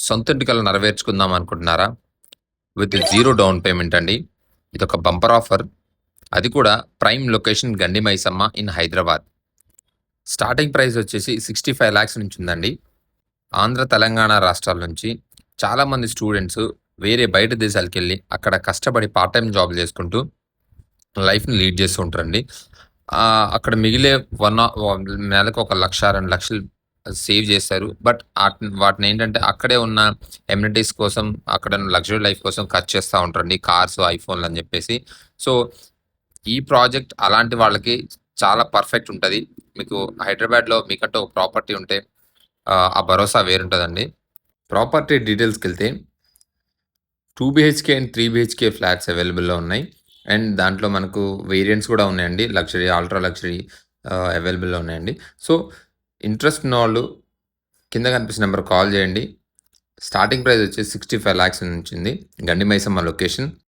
సొంత ఇంటి కల నెరవేర్చుకుందాం అనుకుంటున్నారా? విత్ జీరో డౌన్ పేమెంట్ అండి. ఇదొక బంపర్ ఆఫర్. అది కూడా prime location Gandi Maisamma in Hyderabad. Starting price వచ్చేసి 65 లాక్స్ నుంచి ఉందండి. ఆంధ్ర, తెలంగాణ రాష్ట్రాల నుంచి చాలామంది స్టూడెంట్స్ వేరే బయట దేశాలకెళ్ళి అక్కడ కష్టపడి పార్ట్ టైమ్ జాబ్‌లు చేసుకుంటూ లైఫ్‌ని లీడ్ చేస్తూ ఉంటారండి. అక్కడ మిగిలే నెలకు ఒక 1,00,000, 2,00,000 సేవ్ చేస్తారు. బట్ వాటినేంటంటే అక్కడే ఉన్న ఎమ్యూనిటీస్ కోసం, అక్కడ లగ్జరీ లైఫ్ కోసం ఖర్చు చేస్తా ఉంటారండి. కార్స్, ఐఫోన్‌లు అని చెప్పేసి. సో, ఈ ప్రాజెక్ట్ అలాంటి వాళ్ళకి చాలా పర్ఫెక్ట్ ఉంటది. మీకు హైదరాబాద్‌లో మీకంటూ ఒక ప్రాపర్టీ ఉంటే ఆ భరోసా వేరుంటదండి. ప్రాపర్టీ డీటెయిల్స్‌కెళ్తే 2 బీహెచ్‌కే అండ్ 3 బీహెచ్‌కే ఫ్లాట్స్ అవైలబుల్‌లో ఉన్నాయి. అండ్ దాంట్లో మనకు వేరియంట్స్ కూడా ఉన్నాయండి. లగ్జరీ, అల్ట్రా లగ్జరీ అవైలబుల్‌లో ఉన్నాయండి. సో, ఇంట్రెస్ట్ ఉన్నవాళ్ళు కింద కనిపిస్తున్న నంబర్‌కి కాల్ చేయండి. స్టార్టింగ్ ప్రైస్ వచ్చేసి 65 లాక్స్ నుంచి ఉంది. గండి మైసమ్మ లొకేషన్.